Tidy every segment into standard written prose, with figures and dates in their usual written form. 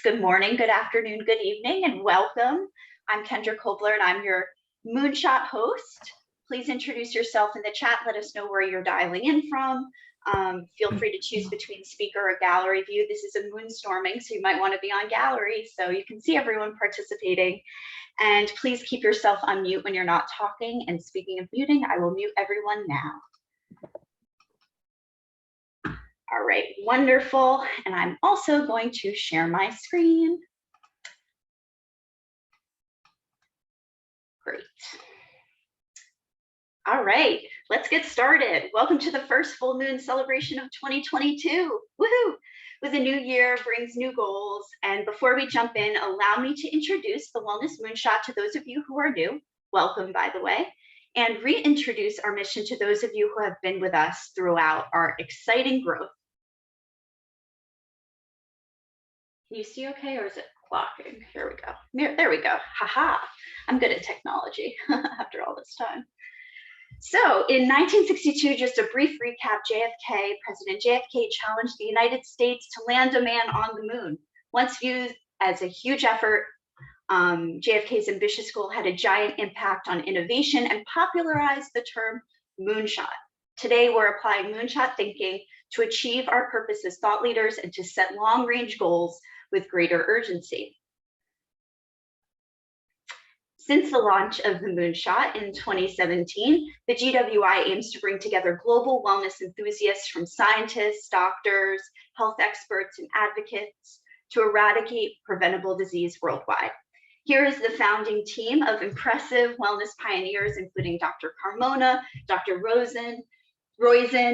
Good morning, good afternoon, good evening, and welcome. I'm Kendra Kobler, and I'm your Moonshot host. Please introduce yourself in the chat. Let us know where you're dialing in from. Feel free to choose between speaker or gallery view. This is a moonstorming, so you might want to be on gallery so you can see everyone participating. And please keep yourself on mute when you're not talking. And speaking of muting, I will mute everyone now. All right, wonderful. And I'm also going to share my screen. Great. All right, let's get started. Welcome to the first full moon celebration of 2022. Woohoo! With a new year brings new goals. And before we jump in, allow me to introduce the Wellness Moonshot to those of you who are new. Welcome, by the way. And reintroduce our mission to those of you who have been with us throughout our exciting growth. Can you see okay, or is it clocking? Here we go. There we go. Haha. I'm good at technology after all this time. So in 1962, just a brief recap, President JFK challenged the United States to land a man on the moon. Once viewed as a huge effort, JFK's ambitious goal had a giant impact on innovation and popularized the term moonshot. Today, we're applying moonshot thinking to achieve our purpose as thought leaders and to set long-range goals with greater urgency. Since the launch of the Moonshot in 2017, the GWI aims to bring together global wellness enthusiasts from scientists, doctors, health experts, and advocates to eradicate preventable disease worldwide. Here is the founding team of impressive wellness pioneers, including Dr. Carmona, Dr. Roizen,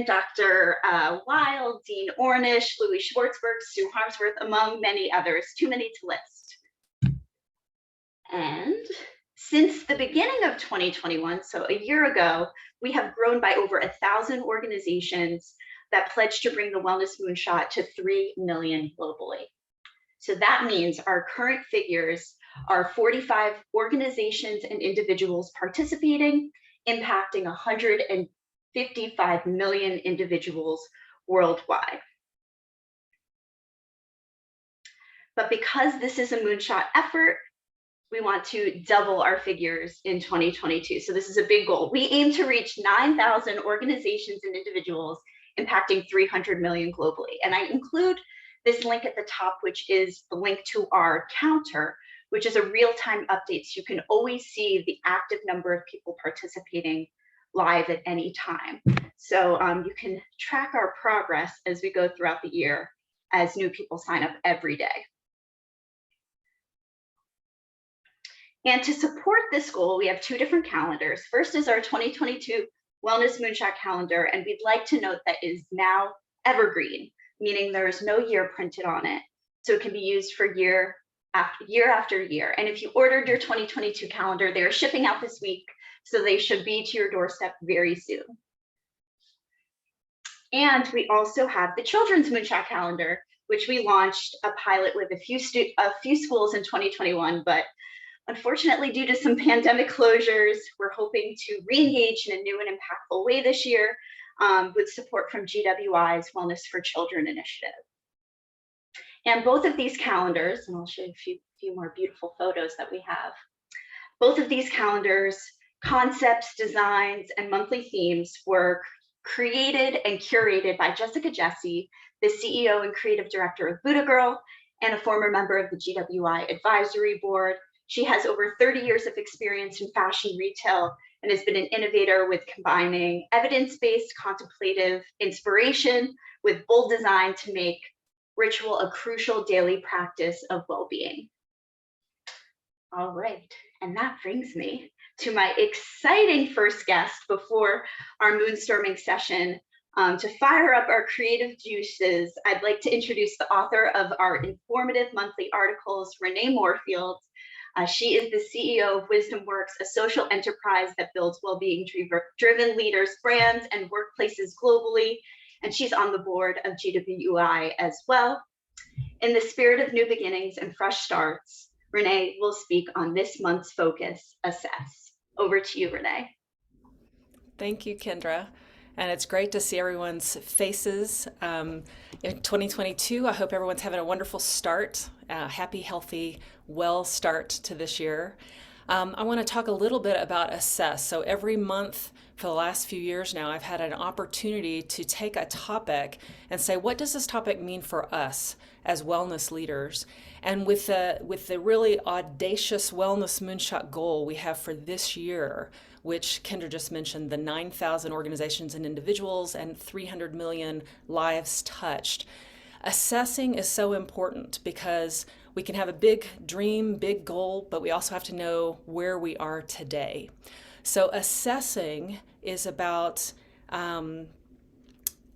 Dr. Wild, Dean Ornish, Louis Schwartzberg, Sue Harmsworth, among many others, too many to list. And since the beginning of 2021, so a year ago, we have grown by over 1,000 organizations that pledge to bring the Wellness Moonshot to 3 million globally. So that means our current figures are 45 organizations and individuals participating, impacting 155 million individuals worldwide. But because this is a moonshot effort, we want to double our figures in 2022. So this is a big goal. We aim to reach 9,000 organizations and individuals impacting 300 million globally. And I include this link at the top, which is the link to our counter, which is a real-time update. So you can always see the active number of people participating live at any time. So you can track our progress as we go throughout the year as new people sign up every day. And to support this goal, we have two different calendars. First is our 2022 Wellness Moonshot calendar, and we'd like to note that is now evergreen, meaning there is no year printed on it. So it can be used for year after year. And if you ordered your 2022 calendar, they are shipping out this week, so they should be to your doorstep very soon. And we also have the Children's Moonshot calendar, which we launched a pilot with a few schools in 2021, but unfortunately, due to some pandemic closures, we're hoping to re-engage in a new and impactful way this year with support from GWI's Wellness for Children initiative. And both of these calendars, and I'll show you a few more beautiful photos that we have. Both of these calendars, concepts, designs, and monthly themes were created and curated by Jessica Jesse, the CEO and creative director of Buddha Girl, and a former member of the GWI advisory board. She has over 30 years of experience in fashion retail and has been an innovator with combining evidence-based contemplative inspiration with bold design to make ritual a crucial daily practice of well-being. All right, and that brings me to my exciting first guest before our moonstorming session. To fire up our creative juices, I'd like to introduce the author of our informative monthly articles, Renee Moorfield. She is the CEO of Wisdom Works, a social enterprise that builds well-being driven leaders, brands, and workplaces globally. And she's on the board of GWI as well. In the spirit of new beginnings and fresh starts, Renee will speak on this month's focus, Assess. Over to you, Renee. Thank you, Kendra. And it's great to see everyone's faces. In 2022, I hope everyone's having a wonderful start, happy, healthy, well start to this year. I want to talk a little bit about assess. So every month for the last few years now, I've had an opportunity to take a topic and say, what does this topic mean for us as wellness leaders? And with the really audacious Wellness Moonshot goal we have for this year, which Kendra just mentioned, the 9,000 organizations and individuals and 300 million lives touched. Assessing is so important because we can have a big dream, big goal, but we also have to know where we are today. So assessing is about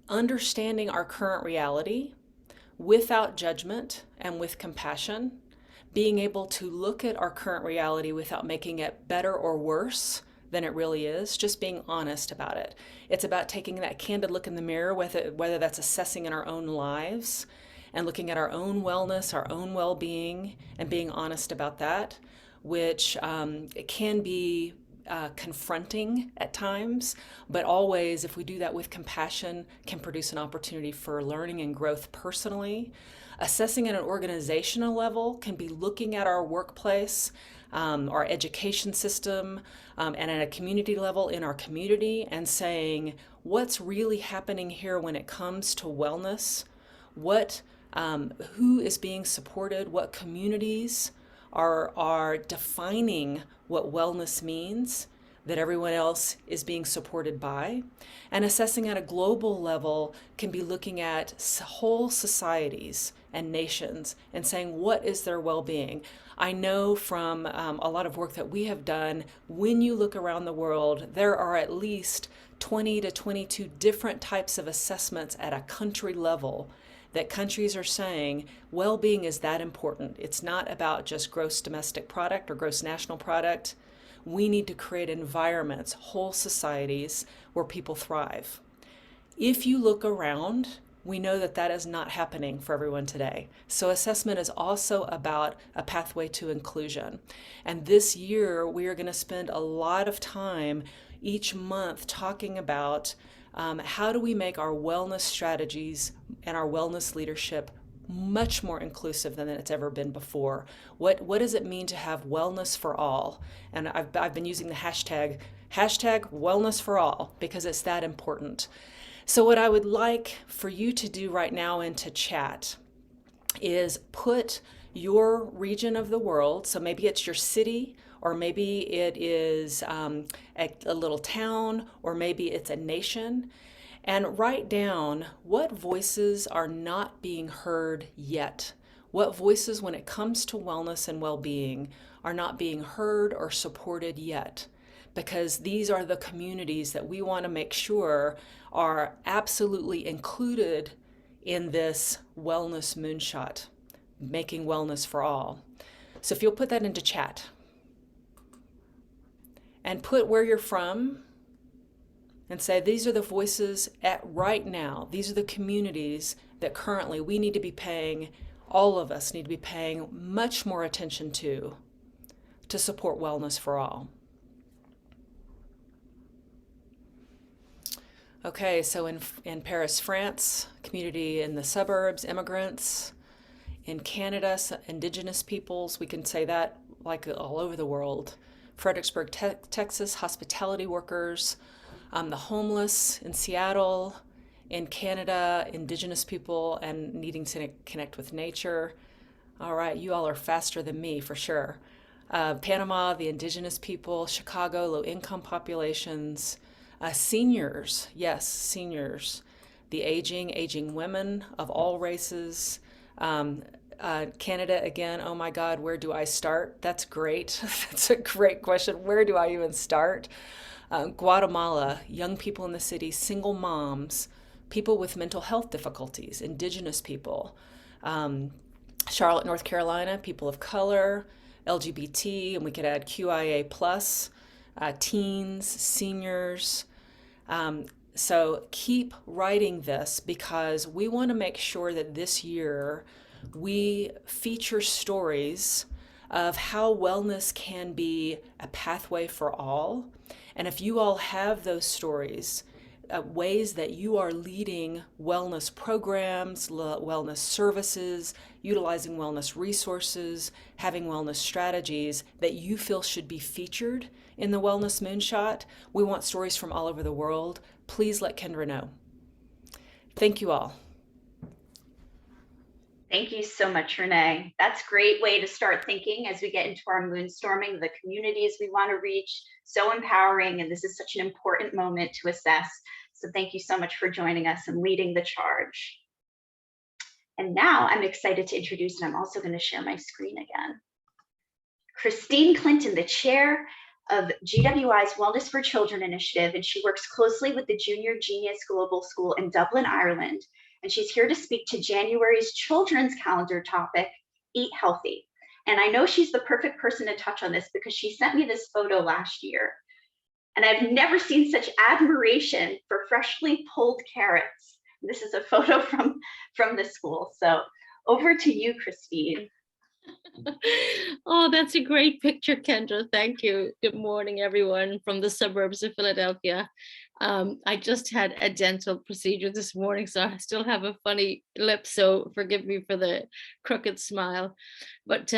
understanding our current reality without judgment and with compassion, being able to look at our current reality without making it better or worse than it really is, just being honest about it. It's about taking that candid look in the mirror, whether that's assessing in our own lives and looking at our own wellness, our own well-being, and being honest about that, which can be confronting at times, but always, if we do that with compassion, can produce an opportunity for learning and growth personally. Assessing at an organizational level can be looking at our workplace, our education system, and at a community level in our community and saying, what's really happening here when it comes to wellness? Who is being supported? What communities are defining what wellness means that everyone else is being supported by? And assessing at a global level can be looking at whole societies and nations and saying, what is their well-being? I know from a lot of work that we have done, when you look around the world, there are at least 20 to 22 different types of assessments at a country level that countries are saying well-being is that important. It's not about just gross domestic product or gross national product. We need to create environments, whole societies where people thrive. If you look around, we know that that is not happening for everyone today. So assessment is also about a pathway to inclusion. And this year, we are going to spend a lot of time each month talking about how do we make our wellness strategies and our wellness leadership much more inclusive than it's ever been before. What does it mean to have wellness for all? And I've been using the hashtag wellness for all because it's that important. So what I would like for you to do right now into chat is put your region of the world, so maybe it's your city, or maybe it is a little town, or maybe it's a nation, and write down what voices are not being heard yet. What voices, when it comes to wellness and well-being, are not being heard or supported yet. Because these are the communities that we want to make sure are absolutely included in this Wellness Moonshot, making wellness for all. So if you'll put that into chat and put where you're from and say, these are the voices at right now. These are the communities that currently we need to be paying, all of us need to be paying much more attention to support wellness for all. Okay, so in Paris, France, community in the suburbs, immigrants. In Canada, indigenous peoples, we can say that like all over the world. Fredericksburg, Texas, hospitality workers, the homeless in Seattle. In Canada, indigenous people and needing to connect with nature. All right, you all are faster than me for sure. Panama, the indigenous people. Chicago, low-income populations. Seniors, yes, seniors. The aging women of all races. Canada, again, oh my God, where do I start? That's great. That's a great question. Where do I even start? Guatemala, young people in the city, single moms, people with mental health difficulties, indigenous people. Charlotte, North Carolina, people of color, LGBT, and we could add QIA+, teens, seniors. So keep writing this because we want to make sure that this year we feature stories of how wellness can be a pathway for all. And if you all have those stories, ways that you are leading wellness programs, wellness services, utilizing wellness resources, having wellness strategies that you feel should be featured in the Wellness Moonshot. We want stories from all over the world. Please let Kendra know. Thank you all. Thank you so much, Renee. That's a great way to start thinking as we get into our moonstorming, the communities we want to reach. So empowering, and this is such an important moment to assess. So thank you so much for joining us and leading the charge. And now I'm excited to introduce, and I'm also going to share my screen again, Christine Clinton, the chair of GWI's Wellness for Children initiative, and she works closely with the Junior Genius Global School in Dublin, Ireland. And she's here to speak to January's children's calendar topic, Eat Healthy. And I know she's the perfect person to touch on this because she sent me this photo last year. And I've never seen such admiration for freshly pulled carrots. This is a photo from the school. So over to you, Christine. Oh, that's a great picture, Kendra. Thank you. Good morning, everyone from the suburbs of Philadelphia. I just had a dental procedure this morning, so I still have a funny lip, so forgive me for the crooked smile. But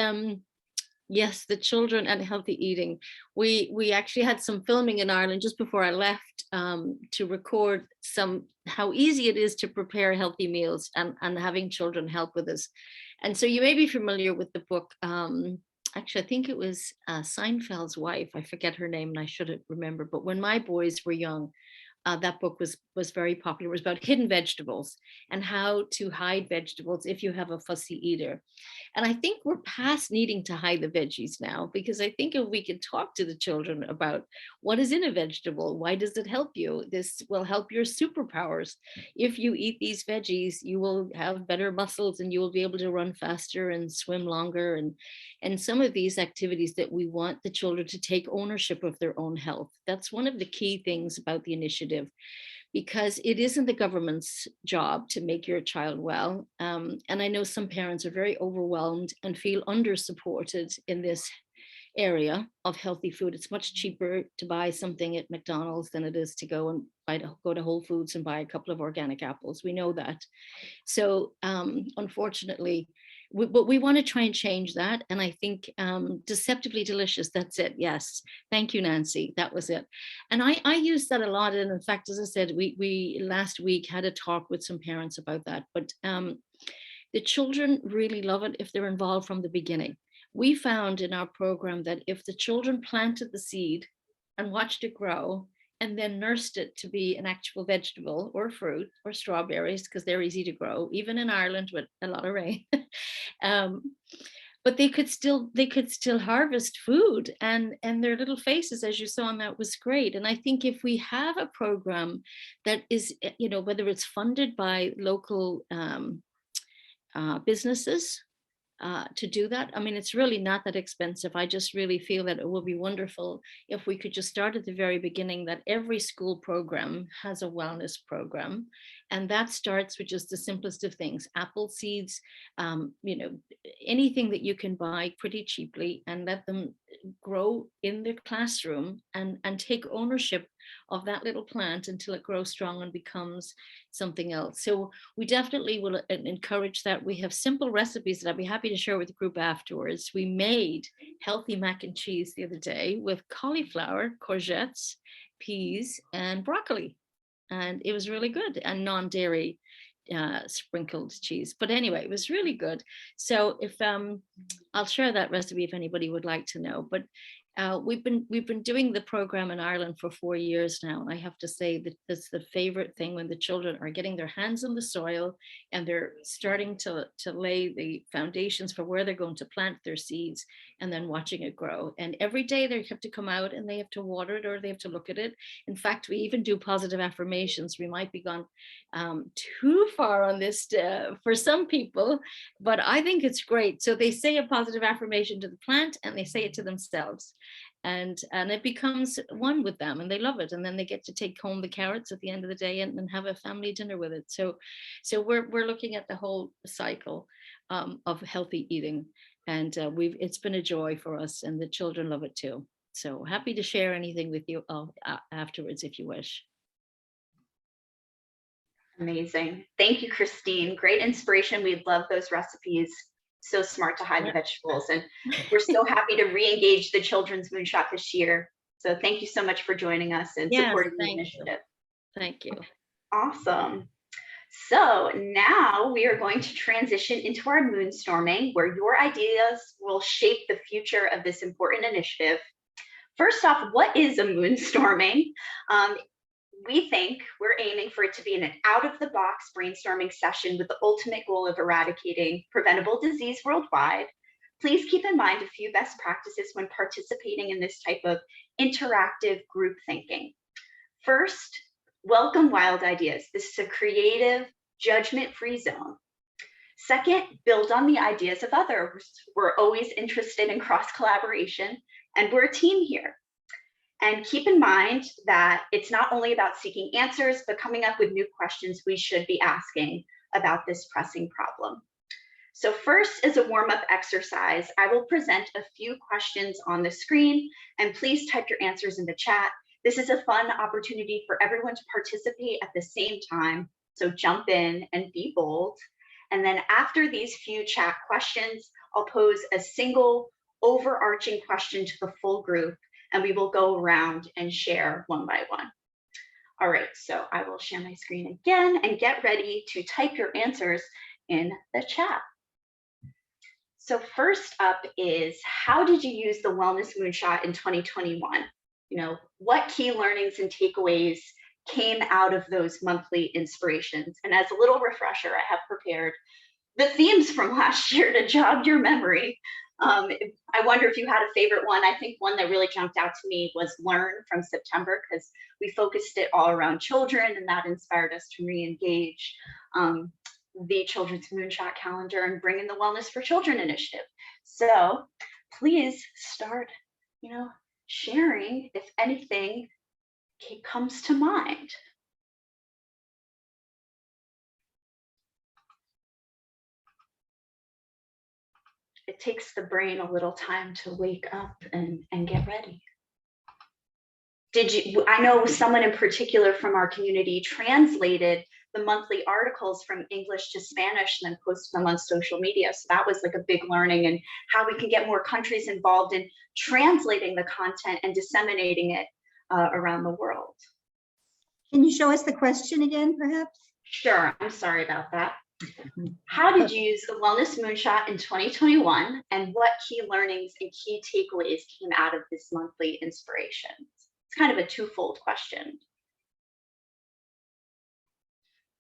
yes, the children and healthy eating. We actually had some filming in Ireland just before I left to record how easy it is to prepare healthy meals and having children help with us. And so you may be familiar with the book. Actually, I think it was Seinfeld's wife. I forget her name and I should remember. But when my boys were young, that book was very popular. It was about hidden vegetables and how to hide vegetables if you have a fussy eater. And I think we're past needing to hide the veggies now, because I think if we could talk to the children about what is in a vegetable, why does it help you? This will help your superpowers. If you eat these veggies, you will have better muscles and you will be able to run faster and swim longer. And some of these activities that we want the children to take ownership of their own health. That's one of the key things about the initiative, because it isn't the government's job to make your child well. And I know some parents are very overwhelmed and feel under-supported in this area of healthy food. It's much cheaper to buy something at McDonald's than it is to go to Whole Foods and buy a couple of organic apples. We know that. So unfortunately, but we want to try and change that. And I think deceptively delicious, that's it. Yes. Thank you, Nancy. That was it. And I use that a lot. And in fact, as I said, we last week had a talk with some parents about that. But the children really love it if they're involved from the beginning. We found in our program that if the children planted the seed and watched it grow, and then nursed it to be an actual vegetable or fruit or strawberries, because they're easy to grow, even in Ireland with a lot of rain. But they could still harvest food, and their little faces, as you saw on that, was great. And I think if we have a program that is, whether it's funded by local businesses, to do that. I mean, it's really not that expensive. I just really feel that it will be wonderful if we could just start at the very beginning, that every school program has a wellness program. And that starts with just the simplest of things, apple seeds, anything that you can buy pretty cheaply, and let them grow in their classroom and take ownership of that little plant until it grows strong and becomes something else. So we definitely will encourage that. We have simple recipes that I'd be happy to share with the group afterwards. We made healthy mac and cheese the other day with cauliflower, courgettes, peas, and broccoli. And it was really good, and non-dairy sprinkled cheese. But anyway, it was really good. So if I'll share that recipe if anybody would like to know. But we've been doing the program in Ireland for 4 years now, and I have to say that that's the favorite thing, when the children are getting their hands on the soil and they're starting to lay the foundations for where they're going to plant their seeds, and then watching it grow. And every day they have to come out and they have to water it, or they have to look at it. In fact, we even do positive affirmations. We might be gone too far on this for some people, but I think it's great. So they say a positive affirmation to the plant and they say it to themselves. And it becomes one with them, and they love it. And then they get to take home the carrots at the end of the day and have a family dinner with it. So we're looking at the whole cycle of healthy eating, and it's been a joy for us, and the children love it too. So happy to share anything with you afterwards if you wish. Amazing. Thank you, Christine. Great inspiration. We love those recipes. So smart to hide the vegetables. And we're so happy to re-engage the Children's Moonshot this year. So thank you so much for joining us and supporting the initiative. Thank you. Awesome. So now we are going to transition into our moonstorming, where your ideas will shape the future of this important initiative. First off, what is a moonstorming? We think we're aiming for it to be an out-of-the-box brainstorming session with the ultimate goal of eradicating preventable disease worldwide. Please keep in mind a few best practices when participating in this type of interactive group thinking. First, welcome wild ideas. This is a creative, judgment-free zone. Second, build on the ideas of others. We're always interested in cross-collaboration, and we're a team here. And keep in mind that it's not only about seeking answers, but coming up with new questions we should be asking about this pressing problem. So first, as a warm-up exercise, I will present a few questions on the screen, and please type your answers in the chat. This is a fun opportunity for everyone to participate at the same time, so jump in and be bold. And then after these few chat questions, I'll pose a single overarching question to the full group, and we will go around and share one by one. All right, so I will share my screen again and get ready to type your answers in the chat. So first up is, how did you use the Wellness Moonshot in 2021? You know, what key learnings and takeaways came out of those monthly inspirations? And as a little refresher, I have prepared the themes from last year to jog your memory. I wonder if you had a favorite one. I think one that really jumped out to me was Learn from September, because we focused it all around children, and that inspired us to re-engage the Children's Moonshot calendar and bring in the Wellness for Children initiative. So please start, sharing if anything comes to mind. It takes the brain a little time to wake up and get ready. I know someone in particular from our community translated the monthly articles from English to Spanish and then posted them on social media. So that was like a big learning, and how we can get more countries involved in translating the content and disseminating it around the world. Can you show us the question again, perhaps? Sure, I'm sorry about that. How did you use the Wellness Moonshot in 2021, and what key learnings and key takeaways came out of this monthly inspiration? It's kind of a twofold question.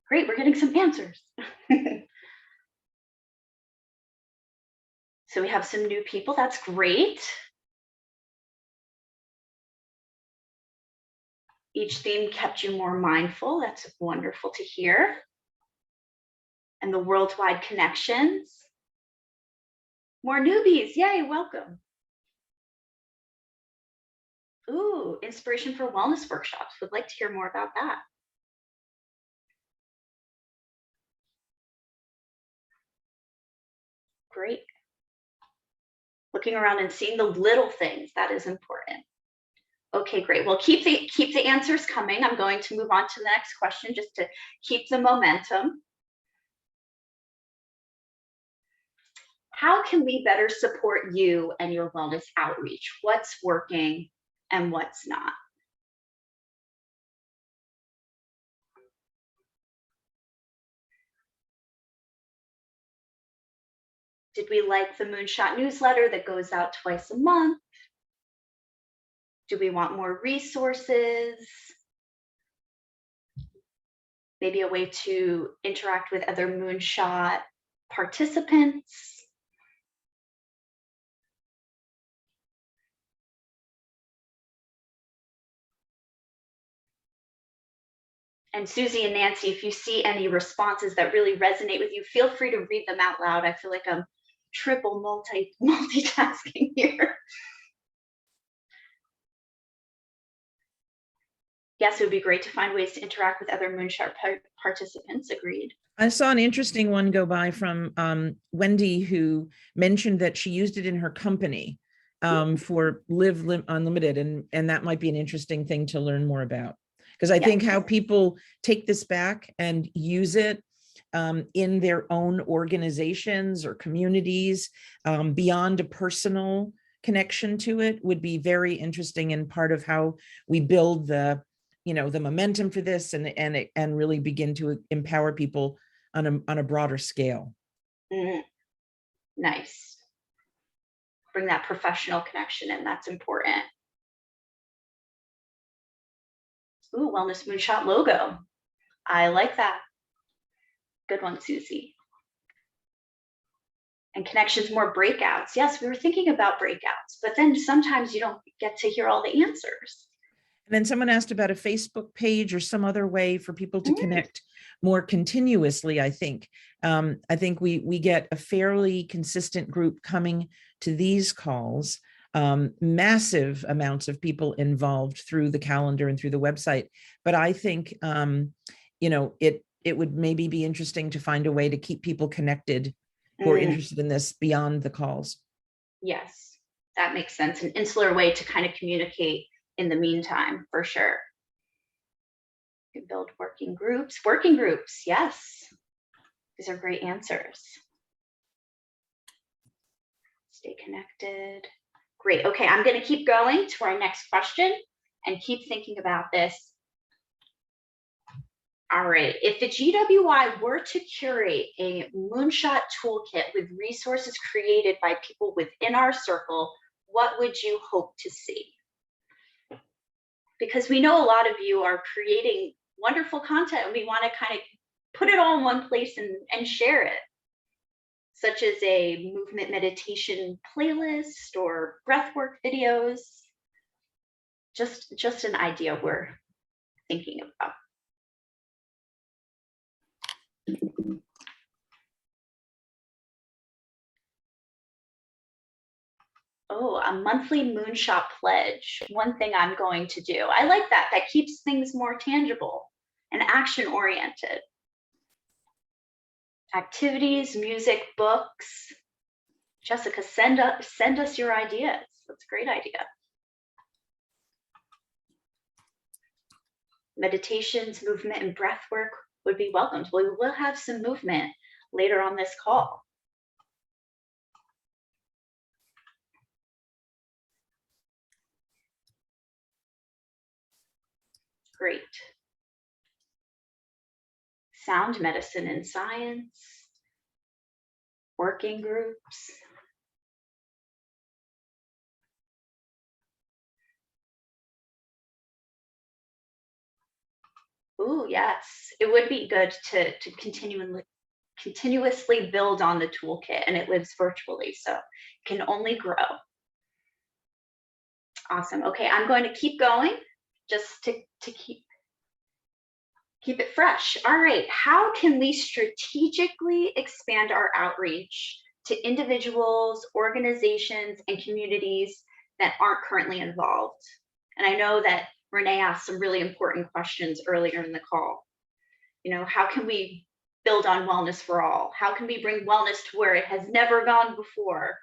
Great, we're getting some answers. So we have some new people, that's great. Each theme kept you more mindful, that's wonderful to hear. And the worldwide connections. More newbies, yay, welcome. Ooh, inspiration for wellness workshops. Would like to hear more about that. Great. Looking around and seeing the little things, that is important. Okay, great. Well, keep the answers coming. I'm going to move on to the next question just to keep the momentum. How can we better support you and your wellness outreach? What's working and what's not? Did we like the Moonshot newsletter that goes out twice a month? Do we want more resources? Maybe a way to interact with other Moonshot participants? And Susie and Nancy, if you see any responses that really resonate with you, feel free to read them out loud. I feel like I'm triple multitasking here. Yes, it would be great to find ways to interact with other Moonshot participants. Agreed. I saw an interesting one go by from Wendy, who mentioned that she used it in her company for Live Unlimited, and that might be an interesting thing to learn more about. Because I Yeah. think how people take this back and use it in their own organizations or communities beyond a personal connection to it would be very interesting, and part of how we build the, you know, the momentum for this and really begin to empower people on a broader scale. Mhm. Nice. Bring that professional connection in. That's important. Ooh, Wellness Moonshot logo. I like that. Good one, Susie. And connections, more breakouts. Yes, we were thinking about breakouts, but then sometimes you don't get to hear all the answers. And then someone asked about a Facebook page or some other way for people to Mm. connect more continuously. I think we get a fairly consistent group coming to these calls, massive amounts of people involved through the calendar and through the website. But I think, you know, it would maybe be interesting to find a way to keep people connected who are interested in this beyond the calls. Yes, that makes sense. An insular way to kind of communicate in the meantime, for sure. You can build working groups. Working groups, yes. These are great answers. Stay connected. Great. Okay, I'm going to keep going to our next question and keep thinking about this. All right, if the GWI were to curate a Moonshot toolkit with resources created by people within our circle, what would you hope to see? Because we know a lot of you are creating wonderful content and we want to kind of put it all in one place and share it, such as a movement meditation playlist or breathwork videos. Just an idea we're thinking about. Oh, a monthly Moonshot pledge. One thing I'm going to do. I like that. That keeps things more tangible and action oriented. Activities, music, books. Jessica, send us your ideas. That's a great idea. Meditations, movement, and breath work would be welcomed. We will have some movement later on this call. Great. Sound medicine and science, working groups. Ooh, yes, it would be good to continuously build on the toolkit, and it lives virtually, so it can only grow. Awesome. Okay, I'm going to keep going just to keep it fresh. All right, how can we strategically expand our outreach to individuals, organizations, and communities that aren't currently involved? And I know that Renee asked some really important questions earlier in the call. You know, how can we build on wellness for all? How can we bring wellness to where it has never gone before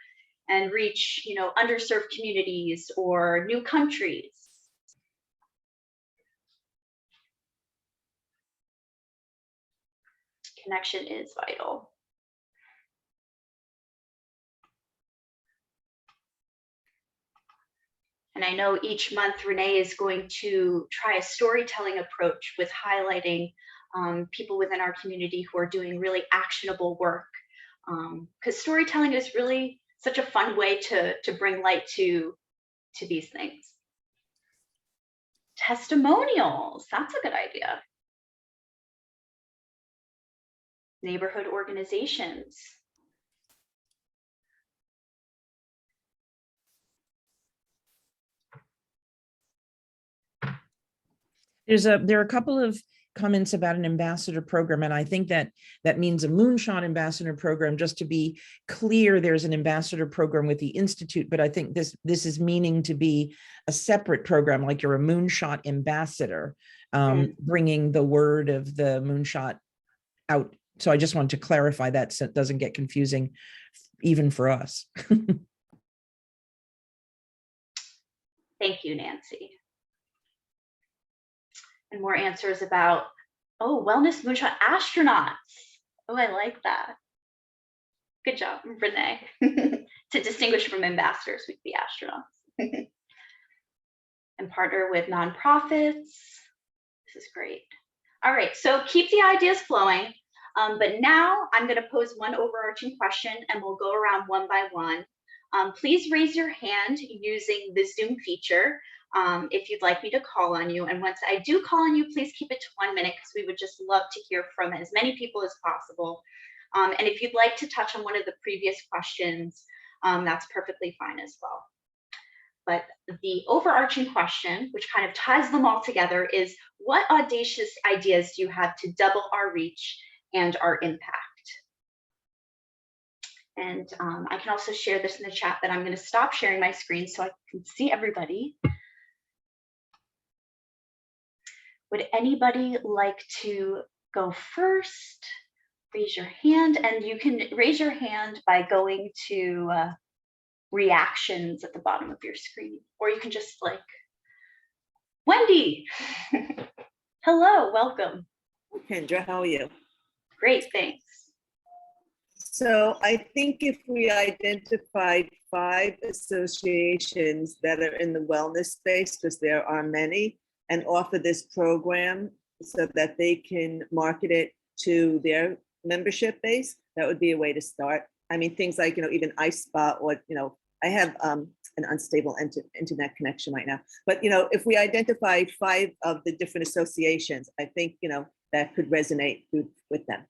and reach, you know, underserved communities or new countries? Connection is vital. And I know each month Renee is going to try a storytelling approach with highlighting people within our community who are doing really actionable work. Because storytelling is really such a fun way to bring light to these things. Testimonials, that's a good idea. Neighborhood organizations. There are a couple of comments about an ambassador program, and I think that means a Moonshot ambassador program. Just to be clear, there's an ambassador program with the Institute, but I think this is meaning to be a separate program, like you're a Moonshot ambassador, bringing the word of the Moonshot out. So I just want to clarify that so it doesn't get confusing even for us. Thank you, Nancy. And more answers about, oh, Wellness Moonshot astronauts. Oh, I like that. Good job, Renee. To distinguish from ambassadors, we'd be astronauts. And partner with nonprofits. This is great. All right, so keep the ideas flowing. But now I'm going to pose one overarching question and we'll go around one by one. Please raise your hand using the Zoom feature if you'd like me to call on you. And once I do call on you, please keep it to 1 minute because we would just love to hear from as many people as possible. And if you'd like to touch on one of the previous questions, that's perfectly fine as well. But the overarching question, which kind of ties them all together, is what audacious ideas do you have to double our reach and our impact? And I can also share this in the chat, but I'm going to stop sharing my screen so I can see everybody. Would anybody like to go first? Raise your hand, and you can raise your hand by going to reactions at the bottom of your screen, or you can just like, Wendy. Hello, welcome. Kendra, how are you? Great, thanks. So I think if we identified 5 associations that are in the wellness space, because there are many, and offer this program so that they can market it to their membership base, that would be a way to start. I mean, things like, even iSpa, or, I have an unstable internet connection right now. But, if we identify 5 of the different associations, I think, that could resonate with them.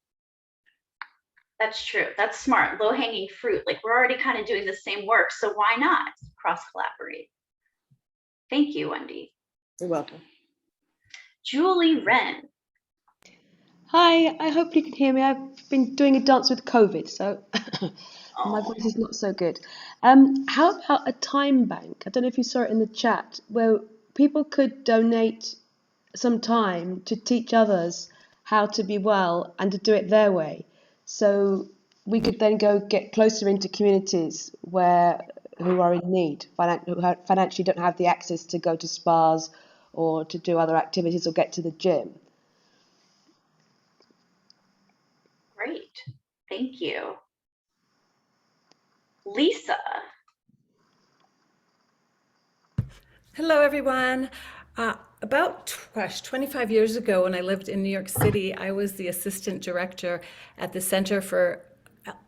That's true. That's smart. Low-hanging fruit. Like, we're already kind of doing the same work, so why not cross-collaborate? Thank you, Wendy. You're welcome. Julie Wren. Hi, I hope you can hear me. I've been doing a dance with COVID, so my voice is not so good. How about a time bank? I don't know if you saw it in the chat, where people could donate some time to teach others how to be well and to do it their way. So we could then go get closer into communities who are in need, who financially don't have the access to go to spas or to do other activities or get to the gym. Great. Thank you. Lisa. Hello, everyone. About 25 years ago, when I lived in New York City, I was the assistant director at the Center for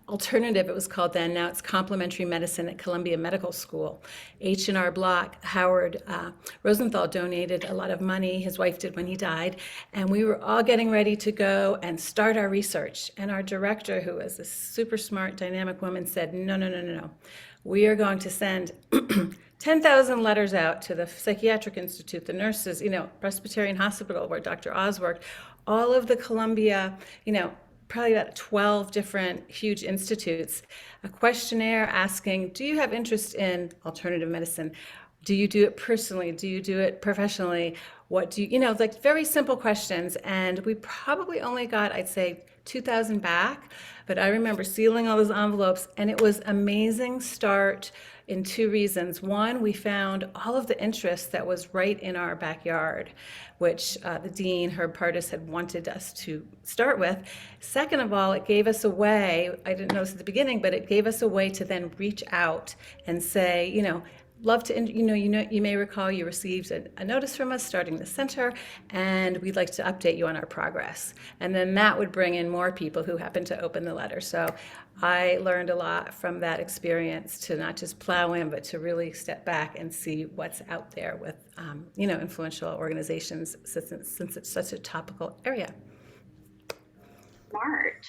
Alternative, it was called then. Now it's Complementary Medicine at Columbia Medical School. H&R Block, Howard Rosenthal donated a lot of money, his wife did when he died, and we were all getting ready to go and start our research. And our director, who was a super smart, dynamic woman, said, no. We are going to send 10,000 letters out to the Psychiatric Institute, the nurses, Presbyterian Hospital, where Dr. Oz worked, all of the Columbia, probably about 12 different huge institutes, a questionnaire asking, do you have interest in alternative medicine? Do you do it personally? Do you do it professionally? What do you, like very simple questions. And we probably only got, I'd say, 2,000 back. But I remember sealing all those envelopes, and it was amazing start in 2 reasons. One, we found all of the interest that was right in our backyard, which the dean, Herb Pardis, had wanted us to start with. Second of all, it gave us a way, I didn't know this at the beginning, but it gave us a way to then reach out and say, love to, you may recall you received a notice from us starting the center, and we'd like to update you on our progress. And then that would bring in more people who happened to open the letter. So I learned a lot from that experience to not just plow in, but to really step back and see what's out there with, influential organizations since it's such a topical area. Smart.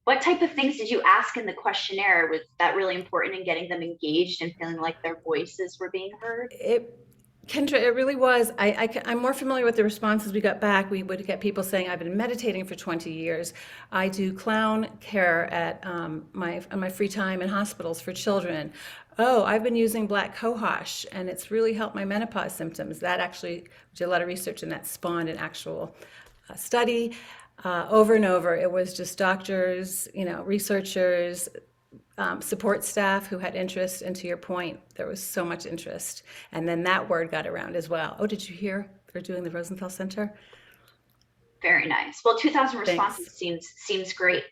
What type of things did you ask in the questionnaire? Was that really important in getting them engaged and feeling like their voices were being heard? Kendra, it really was. I'm more familiar with the responses we got back. We would get people saying, I've been meditating for 20 years. I do clown care at on my free time in hospitals for children. Oh, I've been using black cohosh, and it's really helped my menopause symptoms. That actually, we did a lot of research, and that spawned an actual study. Over and over, it was just doctors, researchers, support staff who had interest. And to your point, there was so much interest. And then that word got around as well. Oh, did you hear they're doing the Rosenthal Center? Very nice. Well, 2,000 responses seems great.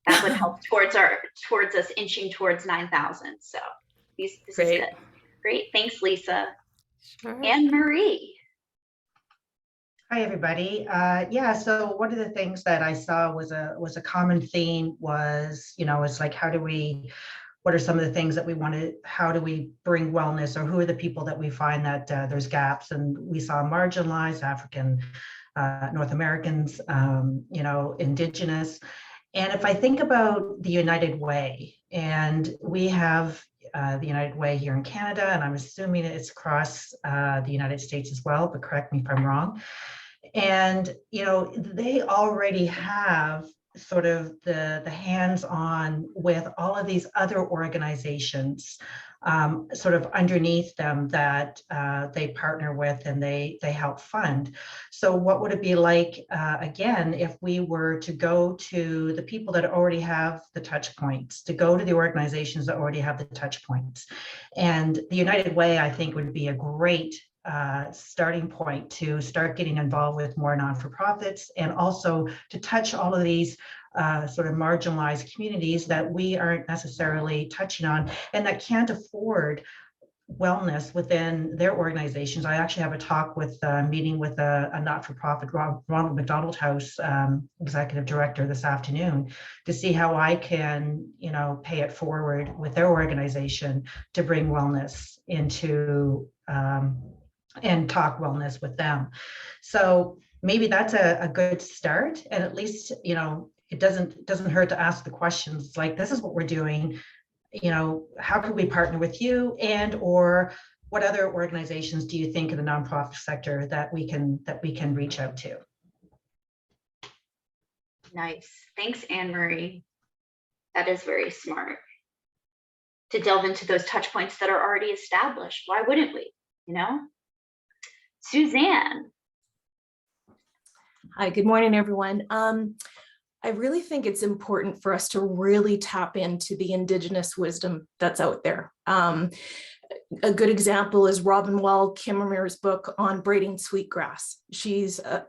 That would help towards us inching towards 9,000. So this is Great. good. Great. Thanks, Lisa. Sure. Anne Marie. Hi, everybody. Yeah, so one of the things that I saw was a common theme was, it's like, what are some of the things that we want to, how do we bring wellness, or who are the people that we find that there's gaps? And we saw marginalized African, North Americans, Indigenous. And if I think about the United Way, and we have the United Way here in Canada, and I'm assuming it's across the United States as well, but correct me if I'm wrong. And, they already have sort of the hands-on with all of these other organizations sort of underneath them that they partner with and they help fund. So what would it be like, again, if we were to go to the people that already have the touch points, to go to the organizations that already have the touch points? And the United Way, I think, would be a great starting point to start getting involved with more non-for-profits, and also to touch all of these sort of marginalized communities that we aren't necessarily touching on and that can't afford wellness within their organizations. I actually have a talk with meeting with a not-for-profit, Ronald McDonald House executive director this afternoon, to see how I can, pay it forward with their organization to bring wellness into and talk wellness with them. So maybe that's a good start. And at least, it doesn't hurt to ask the questions like, this is what we're doing. How could we partner with you, and or what other organizations do you think in the nonprofit sector that we can reach out to? Nice. Thanks, Anne Marie. That is very smart to delve into those touch points that are already established. Why wouldn't we? Suzanne. Hi, good morning, everyone. I really think it's important for us to really tap into the Indigenous wisdom that's out there. A good example is Robin Wall Kimmerer's book on braiding sweetgrass. She's a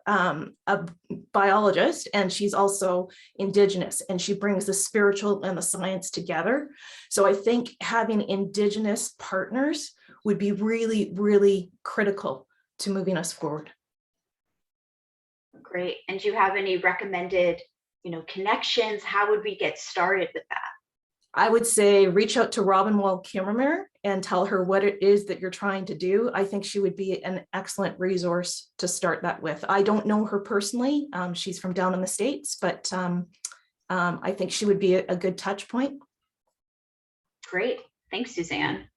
biologist, and she's also Indigenous, and she brings the spiritual and the science together. So I think having Indigenous partners would be really, really critical to moving us forward. Great. And do you have any recommended, connections? How would we get started with that? I would say reach out to Robin Wall Kimmerer and tell her what it is that you're trying to do. I think she would be an excellent resource to start that with. I don't know her personally. She's from down in the States, but I think she would be a good touch point. Great. Thanks, Suzanne.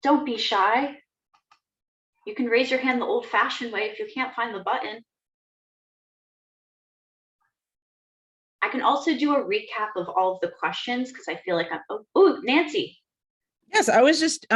Don't be shy. You can raise your hand the old-fashioned way if you can't find the button. I can also do a recap of all of the questions because I feel like Nancy. Yes, I was just,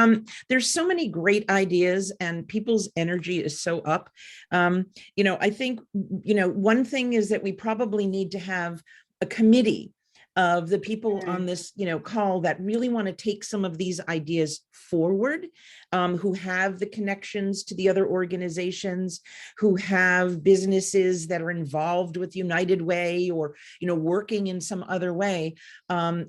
there's so many great ideas and people's energy is so up. I think, one thing is that we probably need to have a committee of the people on this, call that really want to take some of these ideas forward, who have the connections to the other organizations, who have businesses that are involved with United Way or, working in some other way.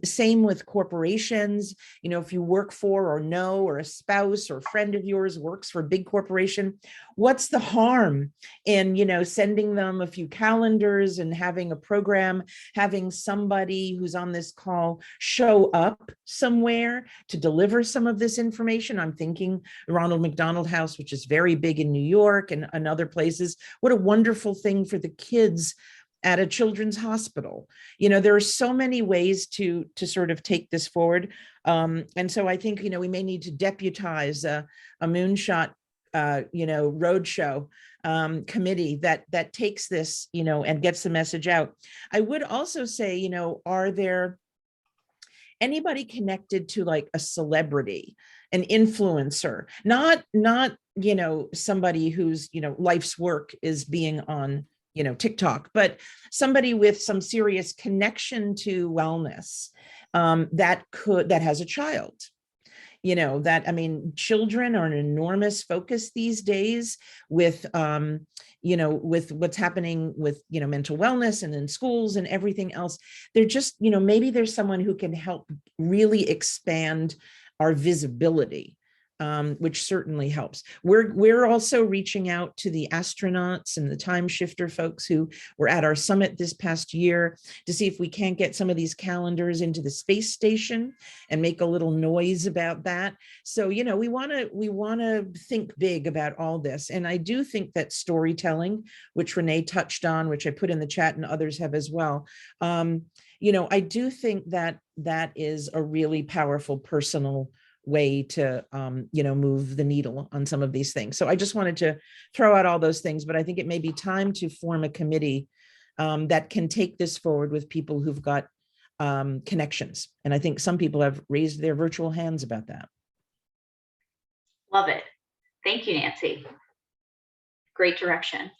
Same with corporations. If you work for or know, or a spouse or friend of yours works for a big corporation, what's the harm in, sending them a few calendars and having a program, having somebody who's on this call show up somewhere to deliver some of this information? I'm thinking Ronald McDonald House, which is very big in New York and other places. What a wonderful thing for the kids at a children's hospital. There are so many ways to sort of take this forward. And so I think, we may need to deputize a Moonshot roadshow committee that takes this, and gets the message out. I would also say, are there anybody connected to like a celebrity, an influencer, not somebody whose, life's work is being on, TikTok, but somebody with some serious connection to wellness, that has a child, You know, that, I mean, children are an enormous focus these days with, you know, with what's happening with, you know, mental wellness and in schools and everything else. They're just, you know, maybe there's someone who can help really expand our visibility, which certainly helps. We're also reaching out to the astronauts and the time shifter folks who were at our summit this past year to see if we can't get some of these calendars into the space station and make a little noise about that. So, you know, we want to think big about all this. And I do think that storytelling, which Renee touched on, which I put in the chat and others have as well, you know, I do think that that is a really powerful personal way to, you know, move the needle on some of these things. So I just wanted to throw out all those things, but I think it may be time to form a committee that can take this forward with people who've got connections. And I think some people have raised their virtual hands about that. Love it. Thank you, Nancy. Great direction.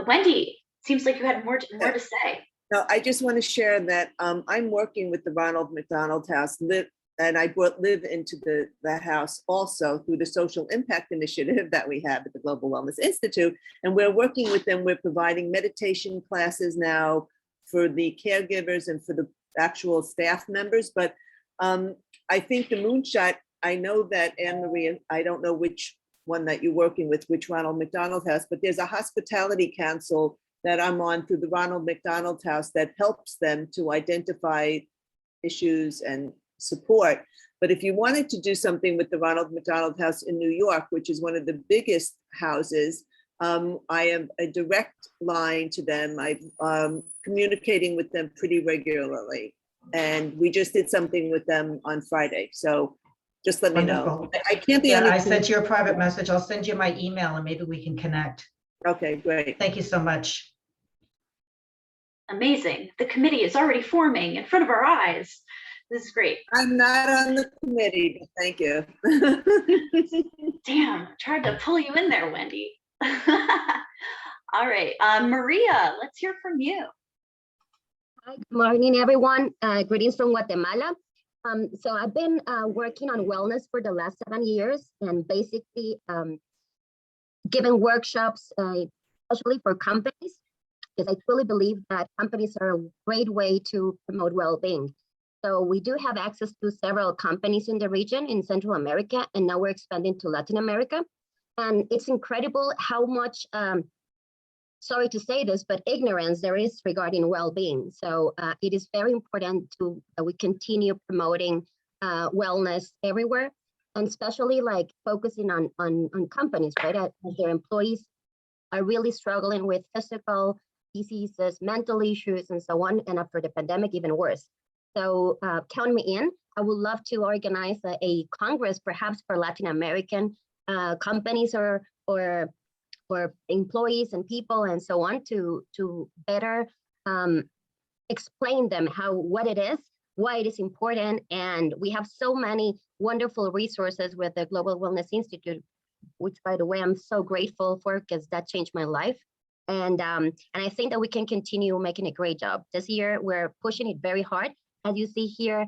Wendy, seems like you had more to say. No, I just want to share that I'm working with the Ronald McDonald House, and I live into the house also through the social impact initiative that we have at the Global Wellness Institute. And we're working with them. We're providing meditation classes now for the caregivers and for the actual staff members. But I think the Moonshot, I know that Anne-Marie, I don't know which one that you're working with, which Ronald McDonald House, but there's a hospitality council that I'm on through the Ronald McDonald House that helps them to identify issues and support. But if you wanted to do something with the Ronald McDonald House in New York, which is one of the biggest houses, I have a direct line to them. I'm communicating with them pretty regularly. And we just did something with them on Friday. So just let me know. I can't be on I sent you a private message. I'll send you my email and maybe we can connect. Okay, great. Thank you so much. Amazing. The committee is already forming in front of our eyes. This is great. I'm not on the committee, but thank you. Damn, tried to pull you in there, Wendy. All right, Maria, let's hear from you. Hi, good morning, everyone. Greetings from Guatemala. So I've been working on wellness for the last 7 years and basically giving workshops, especially for companies, because I truly believe that companies are a great way to promote well-being. So we do have access to several companies in the region in Central America, and now we're expanding to Latin America. And it's incredible how much, sorry to say this, but ignorance there is regarding well-being. So it is very important to we continue promoting wellness everywhere, and especially like focusing on companies, right? As their employees are really struggling with physical diseases, mental issues, and so on. And after the pandemic, even worse. So count me in. I would love to organize a Congress, perhaps for Latin American companies or employees and people and so on, to better explain them what it is, why it is important. And we have so many wonderful resources with the Global Wellness Institute, which, by the way, I'm so grateful for because that changed my life. And I think that we can continue making a great job. This year, we're pushing it very hard. As you see here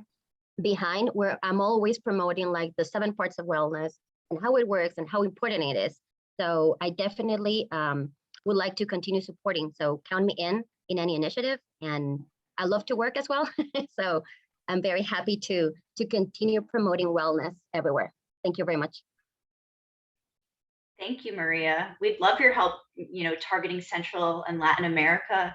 behind, where I'm always promoting like the 7 parts of wellness and how it works and how important it is. So I definitely would like to continue supporting. So count me in any initiative, and I love to work as well. So I'm very happy to continue promoting wellness everywhere. Thank you very much. Thank you, Maria. We'd love your help, you know, targeting Central and Latin America.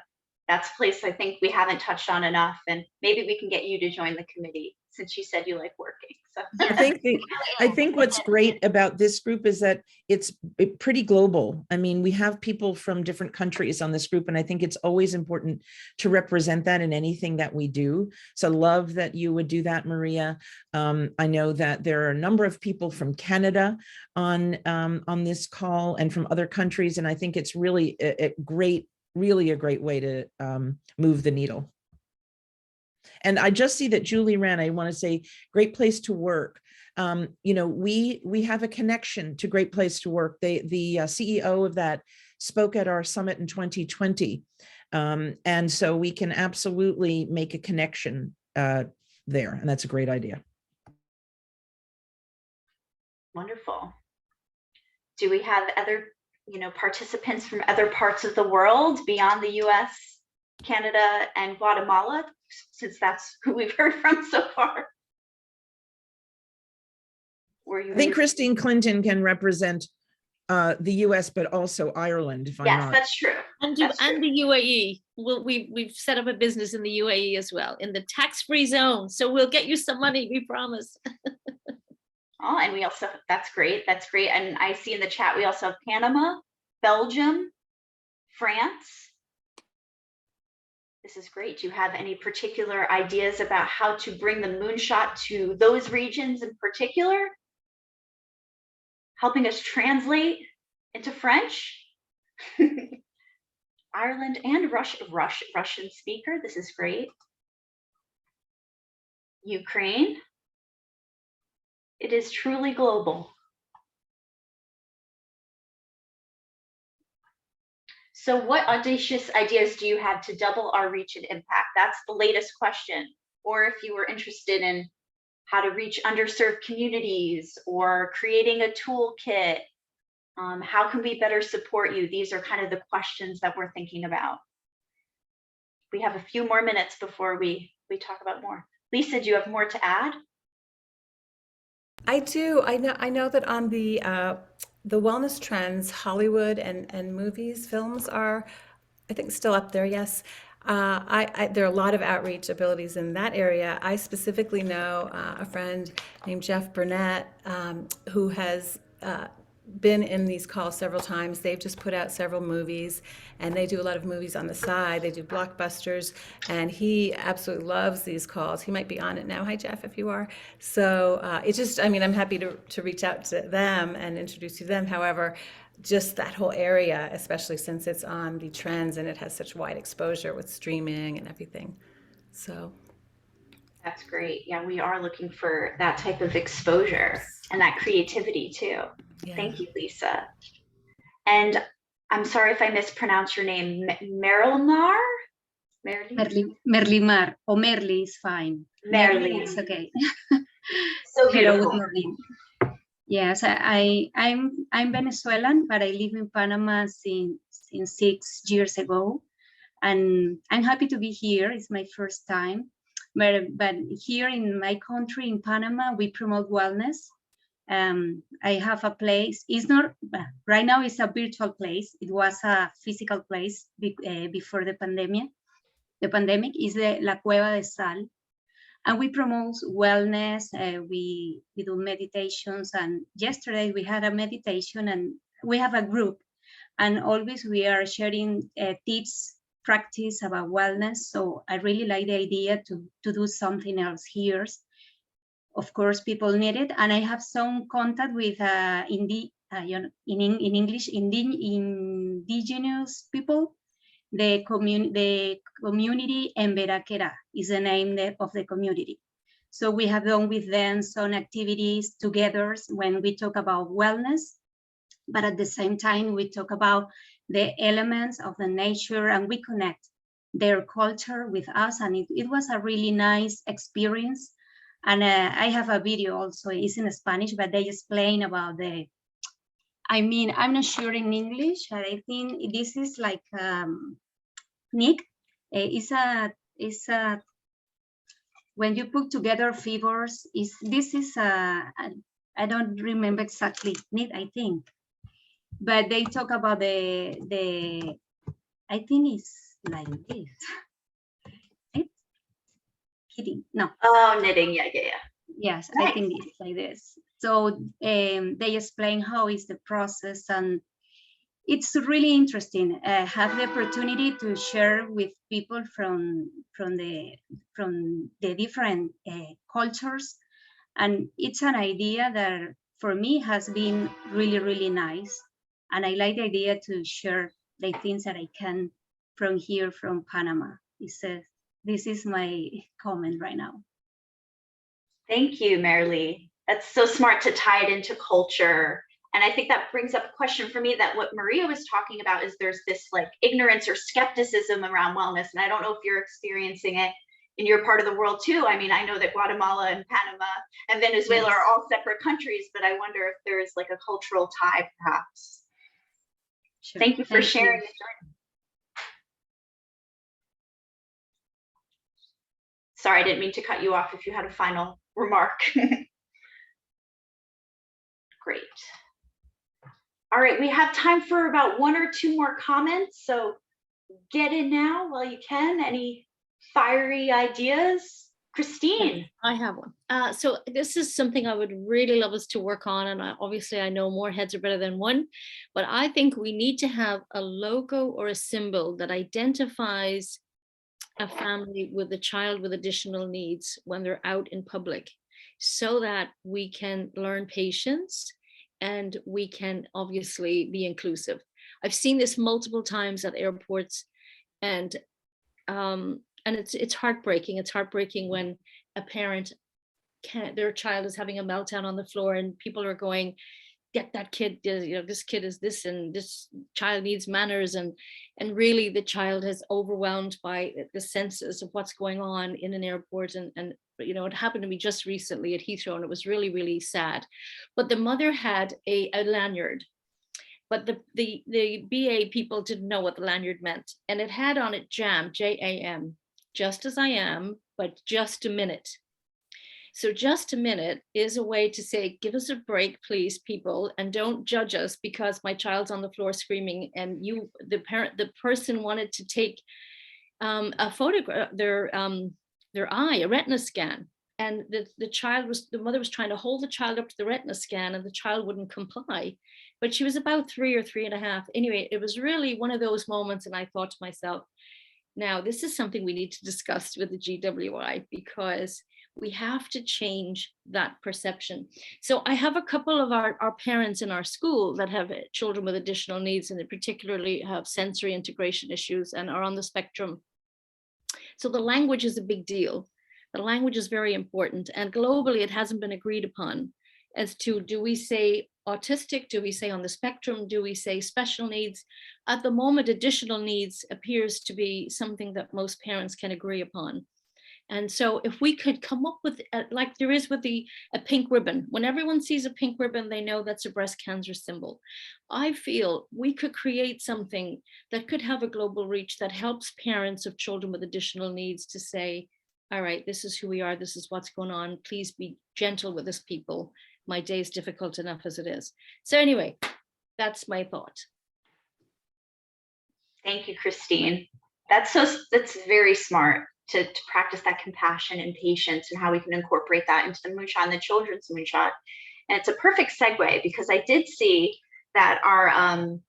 That's a place I think we haven't touched on enough, and maybe we can get you to join the committee since you said you like working. So I think what's great about this group is that it's pretty global. I mean, we have people from different countries on this group, and I think it's always important to represent that in anything that we do. So love that you would do that, Maria. I know that there are a number of people from Canada on this call and from other countries, and I think it's really really a great way to move the needle. And I just see that Julie ran. I want to say Great Place to Work. You know, we have a connection to Great Place to Work. The CEO of that spoke at our summit in 2020. And so we can absolutely make a connection there. And that's a great idea. Wonderful. Do we have other, participants from other parts of the world beyond the US, Canada, and Guatemala, since that's who we've heard from so far? I think Christine Clinton can represent the US, but also Ireland, if I'm Yes, not. that's true. And, That's and true. the UAE. We've set up a business in the UAE as well, in the tax-free zone. So we'll get you some money, we promise. Oh, and we also, that's great. That's great. And I see in the chat, we also have Panama, Belgium, France. This is great. Do you have any particular ideas about how to bring the Moonshot to those regions in particular? Helping us translate into French? Ireland and Russian speaker. This is great. Ukraine. It is truly global. So what audacious ideas do you have to double our reach and impact? That's the latest question. Or if you were interested in how to reach underserved communities or creating a toolkit, how can we better support you? These are kind of the questions that we're thinking about. We have a few more minutes before we talk about more. Lisa, do you have more to add? I do. I know that on the wellness trends, Hollywood and movies, films are, I think, still up there. Yes. There are a lot of outreach abilities in that area. I specifically know a friend named Jeff Burnett who has been in these calls several times. They've just put out several movies, and they do a lot of movies on the side. They do blockbusters, and he absolutely loves these calls. He might be on it now. Hi, Jeff, if you are. So it's just, I'm happy to reach out to them and introduce you to them. However, just that whole area, especially since it's on the trends and it has such wide exposure with streaming and everything. So that's great. Yeah, we are looking for that type of exposure and that creativity too. Yeah. Thank you, Lisa. And I'm sorry if I mispronounce your name, Merlimar? Merlimar, or Merli is fine. Merli. It's okay. So Hello, beautiful. good morning. Yes, I'm Venezuelan, but I live in Panama since 6 years ago. And I'm happy to be here. It's my first time. But here in my country, in Panama, we promote wellness. I have a place. It's not, right now it's a virtual place. It was a physical place before the pandemic. The pandemic is the La Cueva de Sal. And we promote wellness, we do meditations. And yesterday we had a meditation and we have a group. And always we are sharing tips, practice about wellness. So I really like the idea to do something else here. Of course, people need it. And I have some contact with in English, indigenous people. The community Emberaquera is the name of the community. So we have done with them some activities together when we talk about wellness, but at the same time, we talk about the elements of the nature and we connect their culture with us. And it was a really nice experience. And I have a video also, it's in Spanish, but they explain about I'm not sure in English, but I think this is like, Nick, when you put together fibers, I don't remember exactly, Nick, I think. But they talk about I think it's like this. It's kidding, no. Oh, knitting, yeah. Yes, nice. I think it's like this. So they explain how is the process, and it's really interesting. Have the opportunity to share with people from the different cultures, and it's an idea that for me has been really, really nice. And I like the idea to share the things that I can from here, from Panama. This is my comment right now. Thank you, Merli. That's so smart to tie it into culture. And I think that brings up a question for me, that what Maria was talking about is there's this like ignorance or skepticism around wellness. And I don't know if you're experiencing it in your part of the world too. I mean, I know that Guatemala and Panama and Venezuela are all separate countries, but I wonder if there's like a cultural tie, perhaps. Sure. Thank you for sharing. Sorry, I didn't mean to cut you off if you had a final remark. Great. All right, we have time for about 1 or 2 more comments, so get in now while you can. Any fiery ideas? Christine. I have one. So this is something I would really love us to work on. And obviously I know more heads are better than one, but I think we need to have a logo or a symbol that identifies a family with a child with additional needs when they're out in public, so that we can learn patience and we can obviously be inclusive. I've seen this multiple times at airports, and it's heartbreaking. It's heartbreaking when a parent their child is having a meltdown on the floor and people are going, get that kid, this kid is this, and this child needs manners, and really the child is overwhelmed by the senses of what's going on in an airport. And it happened to me just recently at Heathrow, and it was really, really sad. But the mother had a lanyard, but the BA people didn't know what the lanyard meant, and it had on it JAM, J-A-M, just as I am, but just a minute. So just a minute is a way to say, give us a break, please, people, and don't judge us because my child's on the floor screaming, and the person wanted to take a photograph, their eye, a retina scan, and the mother was trying to hold the child up to the retina scan, and the child wouldn't comply, but she was about 3 or 3.5. Anyway, it was really one of those moments, and I thought to myself, now this is something we need to discuss with the GWI, because we have to change that perception. So I have a couple of our parents in our school that have children with additional needs, and they particularly have sensory integration issues and are on the spectrum. So the language is a big deal. The language is very important, and globally it hasn't been agreed upon as to, do we say autistic, do we say on the spectrum, do we say special needs? At the moment, additional needs appears to be something that most parents can agree upon. And so if we could come up with, like there is with a pink ribbon, when everyone sees a pink ribbon, they know that's a breast cancer symbol. I feel we could create something that could have a global reach that helps parents of children with additional needs to say, all right, this is who we are, this is what's going on, please be gentle with us, people. My day is difficult enough as it is. So anyway, that's my thought. Thank you, Christine. That's very smart. To practice that compassion and patience, and how we can incorporate that into the Moonshot and the Children's Moonshot. And it's a perfect segue, because I did see that our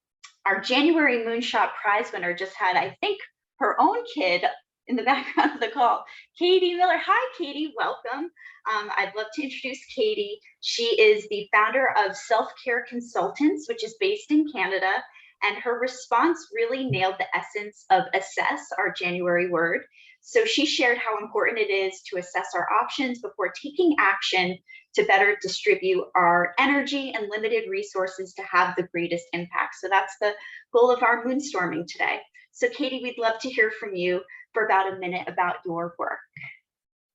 January Moonshot prize winner just had, I think, her own kid in the background of the call. Katie Miller. Hi, Katie. Welcome. I'd love to introduce Katie. She is the founder of Self-Care Consultants, which is based in Canada. And her response really nailed the essence of assess, our January word. So she shared how important it is to assess our options before taking action to better distribute our energy and limited resources to have the greatest impact. So that's the goal of our moonstorming today. So Katie, we'd love to hear from you for about a minute about your work.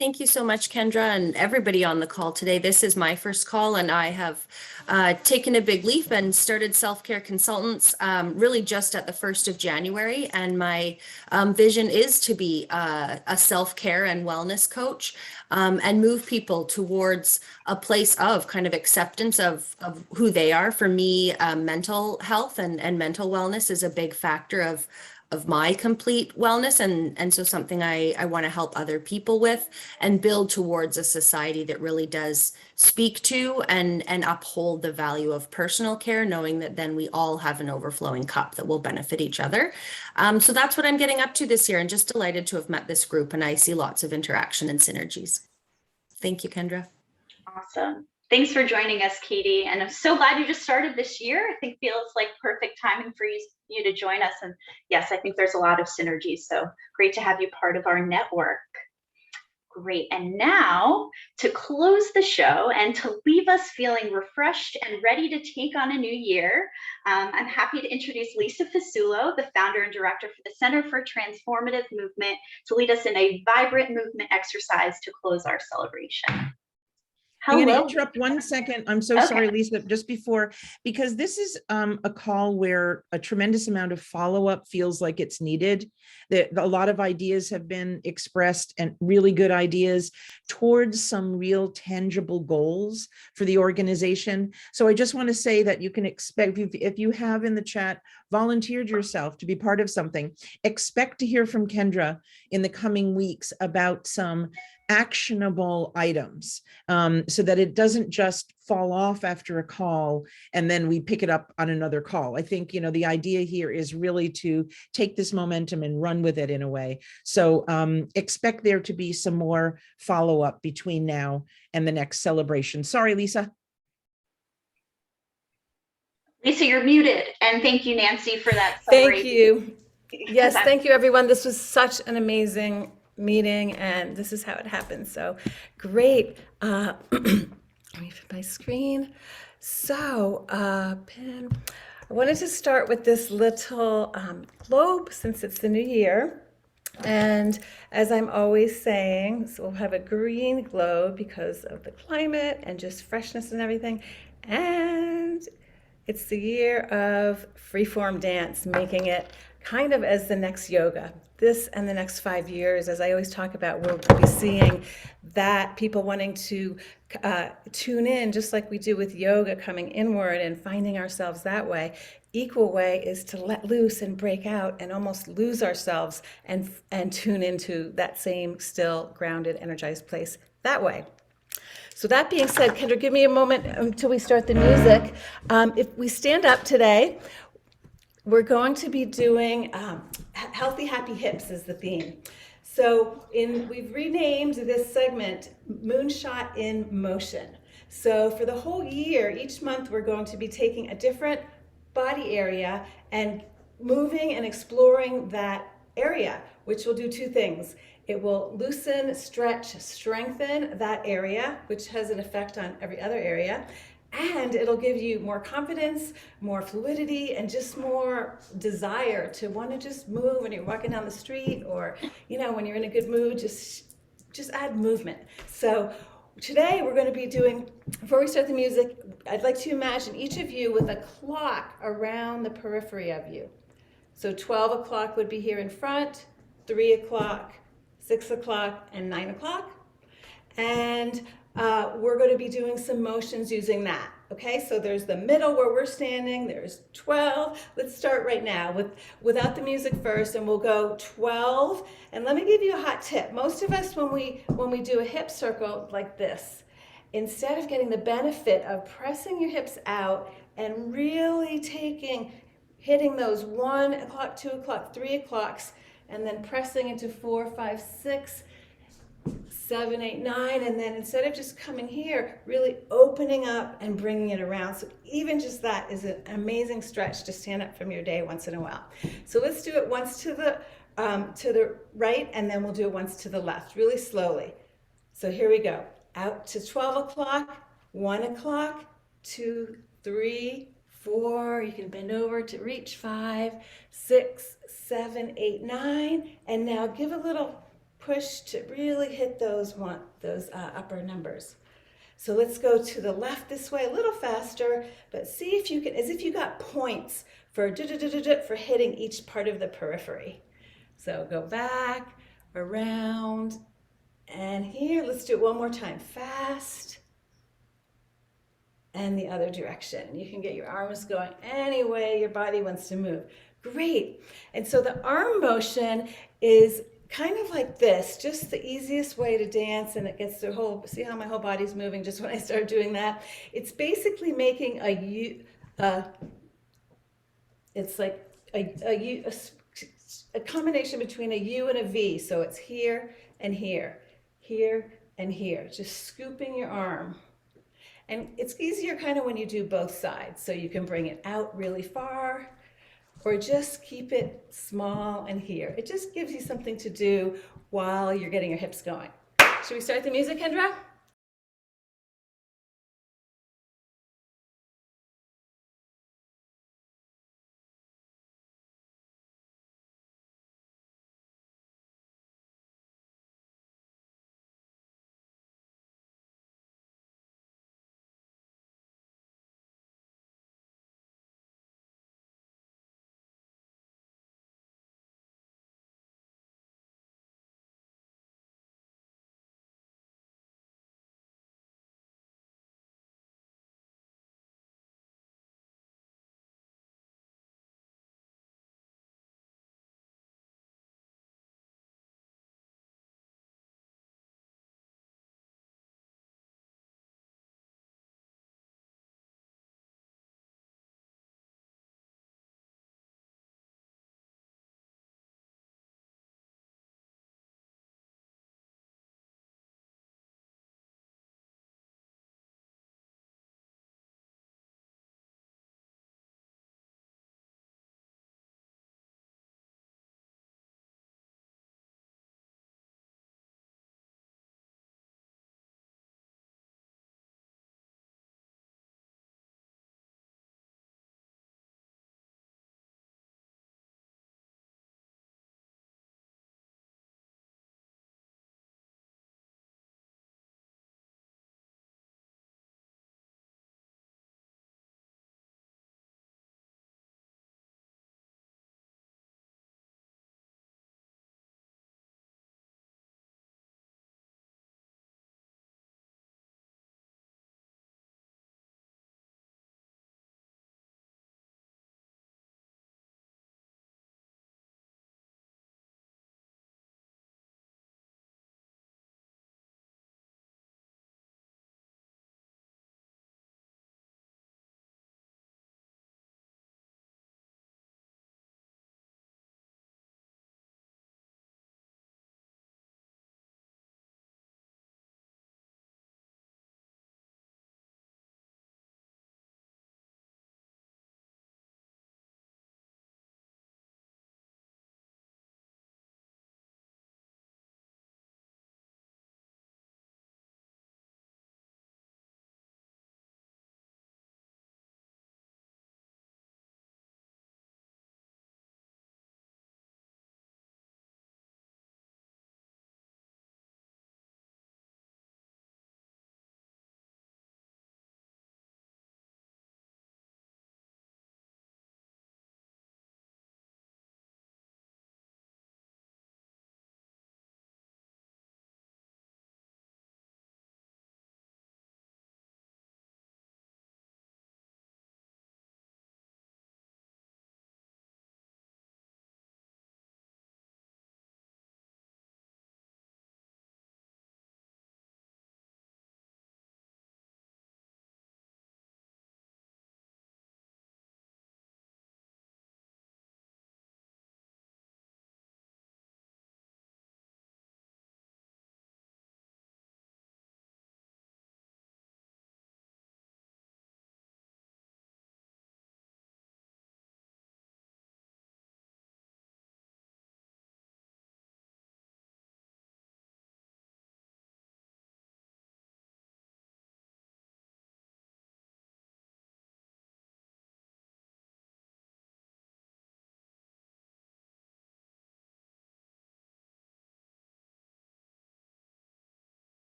Thank you so much, Kendra, and everybody on the call today. This is my first call, and I have taken a big leap and started Self-Care Consultants really just at the 1st of January. And my vision is to be a self-care and wellness coach and move people towards a place of kind of acceptance of who they are. For me, mental health and mental wellness is a big factor of my complete wellness, and so something I want to help other people with and build towards a society that really does speak to and uphold the value of personal care, knowing that then we all have an overflowing cup that will benefit each other. So that's what I'm getting up to this year, and just delighted to have met this group, and I see lots of interaction and synergies. Thank you, Kendra. Awesome. Thanks for joining us, Katie. And I'm so glad you just started this year. I think feels like perfect timing for you to join us. And yes, I think there's a lot of synergy. So great to have you part of our network. Great. And now to close the show and to leave us feeling refreshed and ready to take on a new year, I'm happy to introduce Lisa Fasulo, the founder and director for the Center for Transformative Movement, to lead us in a vibrant movement exercise to close our celebration. I'm going to Hello. interrupt 1 second. I'm so Okay. sorry, Lisa, just before, because this is a call where a tremendous amount of follow-up feels like it's needed. That a lot of ideas have been expressed, and really good ideas towards some real tangible goals for the organization. So I just want to say that you can expect, if you have in the chat volunteered yourself to be part of something, expect to hear from Kendra in the coming weeks about some actionable items, so that it doesn't just fall off after a call and then we pick it up on another call. I think, the idea here is really to take this momentum and run with it in a way. So expect there to be some more follow-up between now and the next celebration. Sorry, Lisa. Lisa, you're muted. And thank you, Nancy, for that. Thank you. Yes, thank you, everyone. This was such an amazing meeting, and this is how it happened. So great. Let me put my screen. So, pin. I wanted to start with this little globe since it's the new year. And as I'm always saying, so we'll have a green globe because of the climate and just freshness and everything. And it's the year of freeform dance, making it kind of as the next yoga. This and the next 5 years, as I always talk about, we'll be seeing that people wanting to tune in, just like we do with yoga, coming inward and finding ourselves that way. Equal way is to let loose and break out and almost lose ourselves and tune into that same still, grounded, energized place that way. So that being said, Kendra, give me a moment until we start the music. If we stand up today, we're going to be doing Healthy, Happy Hips is the theme. So we've renamed this segment Moonshot in Motion. So for the whole year, each month, we're going to be taking a different body area and moving and exploring that area, which will do two things. It will loosen, stretch, strengthen that area, which has an effect on every other area. And it'll give you more confidence, more fluidity, and just more desire to want to just move when you're walking down the street, or, when you're in a good mood, just add movement. So today we're going to be doing, before we start the music, I'd like to imagine each of you with a clock around the periphery of you. So 12 o'clock would be here in front, 3 o'clock, 6 o'clock, and 9 o'clock. And we're going to be doing some motions using that. Okay, so there's the middle where we're standing, there's 12. Let's start right now without the music first, and we'll go 12. And let me give you a hot tip. Most of us, when we do a hip circle like this, instead of getting the benefit of pressing your hips out and really hitting those 1 o'clock, 2 o'clock, 3 o'clocks, and then pressing into 4, 5, 6, 7, 8, 9, and then instead of just coming here, really opening up and bringing it around. So even just that is an amazing stretch to stand up from your day once in a while. So let's do it once to the right, and then we'll do it once to the left, really slowly. So here we go. Out to 12 o'clock, 1 o'clock, 2, 3, 4. You can bend over to reach 5, 6, 7, 8, 9, and now give a little push to really hit those upper numbers. So let's go to the left this way a little faster, but see if you can, as if you got points for hitting each part of the periphery. So go back, around, and here, let's do it one more time, fast, and the other direction. You can get your arms going any way your body wants to move. Great. And so the arm motion is kind of like this, just the easiest way to dance, and it gets the whole, see how my whole body's moving just when I start doing that? It's basically making it's like a combination between a U and a V. So it's here and here, here and here, just scooping your arm. And it's easier kind of when you do both sides, so you can bring it out really far, or just keep it small and here. It just gives you something to do while you're getting your hips going. Should we start the music, Kendra?